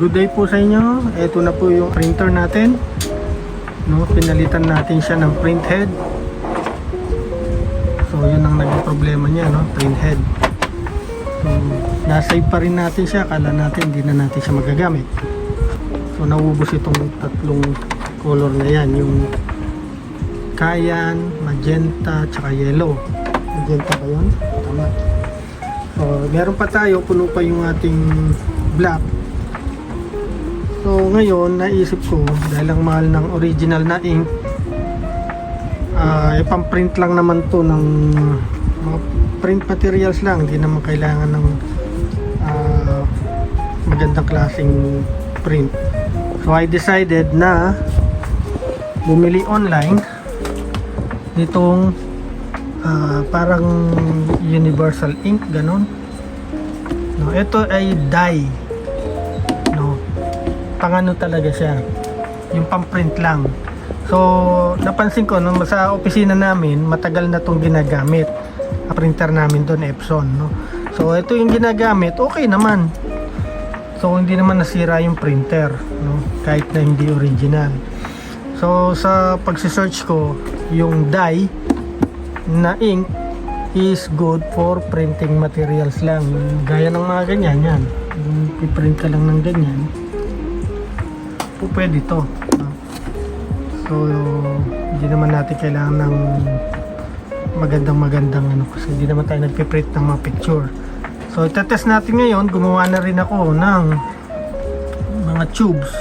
Good day po sa inyo. Ito na po yung printer natin. No, pinalitan natin siya ng print head. So yun ang naging problema niya, no, print head. So nasave pa rin natin siya. Akala natin hindi na natin siya magagamit. So naubos itong tatlong color na yan, yung cyan, magenta, tsaka yellow. Magenta ba yun? Tama. So meron pa tayo, puno pa yung ating black. So ngayon naisip ko, dahil ang mahal ng original na ink, ipang-print lang naman to ng mga print materials lang, hindi naman kailangan ng magandang klaseng print. So I decided na bumili online nitong parang universal ink, ganun. No, ito ay dye. Pangano talaga siya, yung pang-print lang. So napansin ko nung sa opisina namin, matagal na tong ginagamit ang printer namin doon, Epson, no? So ito yung ginagamit, okay naman. So hindi naman nasira yung printer, no? Kahit na hindi original. So sa pagsi-search ko, yung dye na ink is good for printing materials lang, gaya ng mga ganyan yan. Yung i-print ka lang ng ganyan, po pwede to, no? So hindi naman natin kailangan ng magandang ano, kasi hindi naman tayo nagpiprint ng mga picture. So itetest natin ngayon. Gumawa na rin ako ng mga tubes,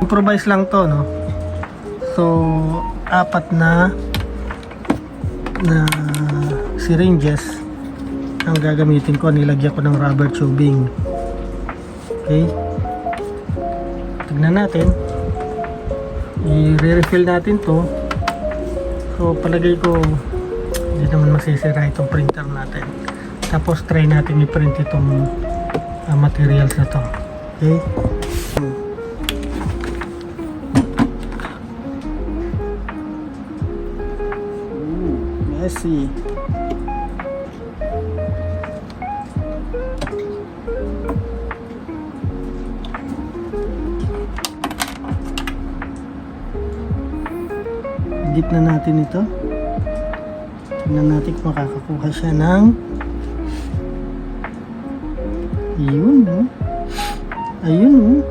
improvise lang to, no? So 4 na syringes ang gagamitin ko. Nilagyan ko ng rubber tubing. Okay, tignan natin, i-refill natin to. So palagay ko hindi naman masisira itong printer natin. Tapos try natin i-print itong materials na to. Okay, messy. Edit na natin ito. Tingnan natin kung makakakuha siya ng ayun, no? Ayun, no?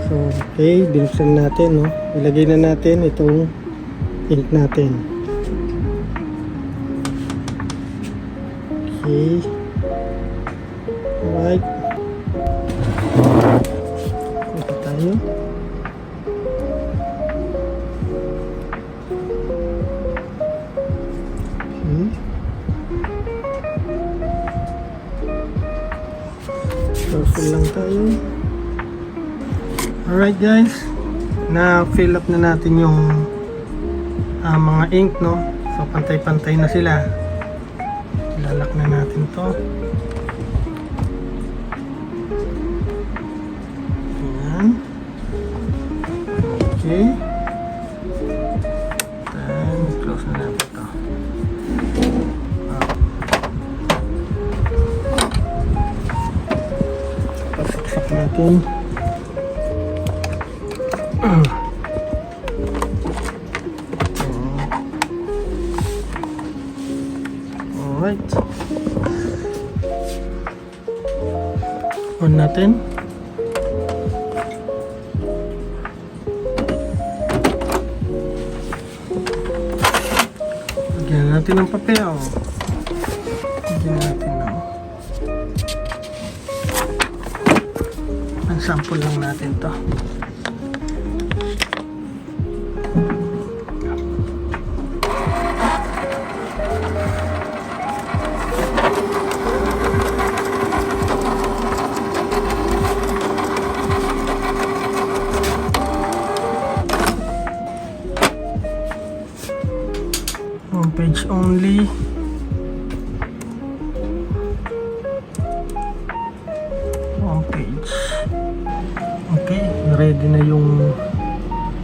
So okay, binuksan natin, no? Ilagay na natin itong ink natin. Okay, alright, ito tayo. Careful lang tayo. Alright guys, na fill up na natin yung mga ink, no? So pantay-pantay na sila. Lalak na natin to. Ayan. Okay, then close na natin to. Pasiksik natin. Alright, on natin. Lagyan natin ng papel. Lagyan natin ng sample lang natin to. One page only. One page. Okay, ready na yung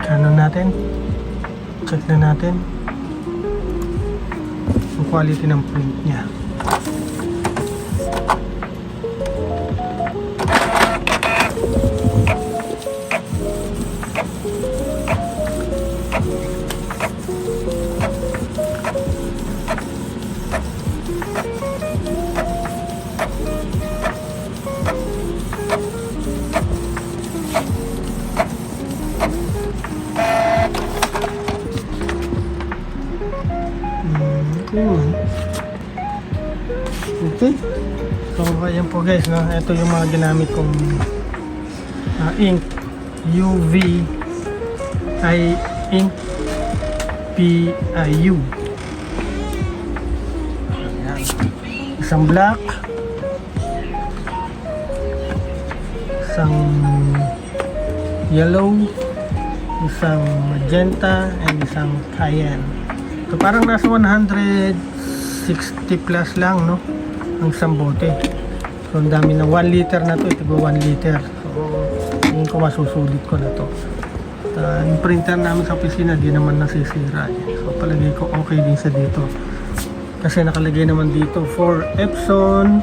ano natin. Check na natin yung quality ng print niya. Yun. Okay. So, ayan po guys, no? Ito yung mga ginamit kong ink. UV ay ink PIU. Ayan. Isang black, isang yellow, isang magenta, and isang cayenne. So parang nasa 160 plus lang, no, ang isang bote. So ang dami na 1 liter na to, ito 1 liter. So tingin ko masusulit ko na to. Yung printer namin sa opisina di naman nasisira eh. So palagay ko okay din sa dito, kasi nakalagay naman dito for Epson,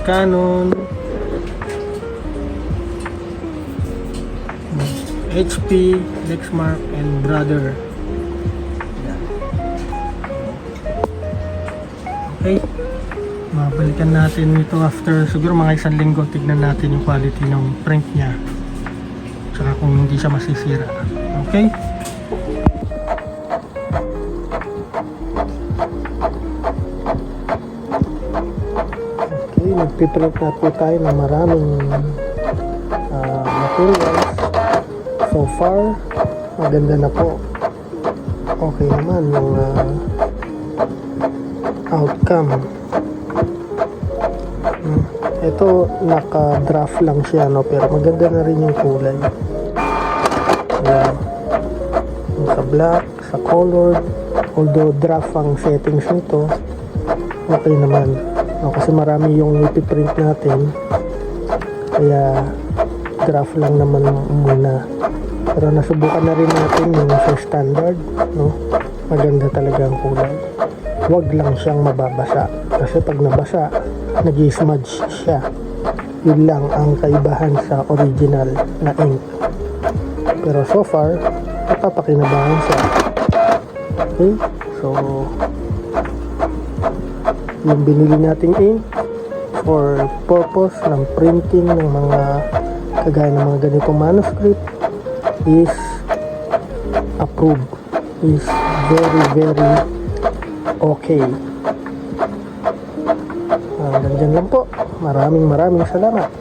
Canon, HP, Lexmark, and Brother. Okay, mabalikan natin ito after siguro mga 1 linggo. Tignan natin yung quality ng print niya, tsaka kung hindi siya masisira. Okay, okay, nagpiprint na po tayo ng maraming materials. So far maganda na po, okay naman yung outcome. Ito naka-draft lang siya, no, pero maganda na rin yung kulay. Ayan. Yung sa black, sa colored, although draft ang settings nito, okay naman, no, kasi marami yung ipiprint natin, kaya draft lang naman muna. Pero nasubukan na rin natin yung sa standard, no, maganda talaga ang kulay. Huwag lang siyang mababasa, kasi pag nabasa nag-smudge siya. Yun lang ang kaibahan sa original na ink. Pero so far napapakinabangan siya. Okay, so yung binili nating ink for purpose ng printing ng mga kagaya ng mga ganitong manuscript is approved, is very okay. Hanggang dyan lang po. Maraming salamat.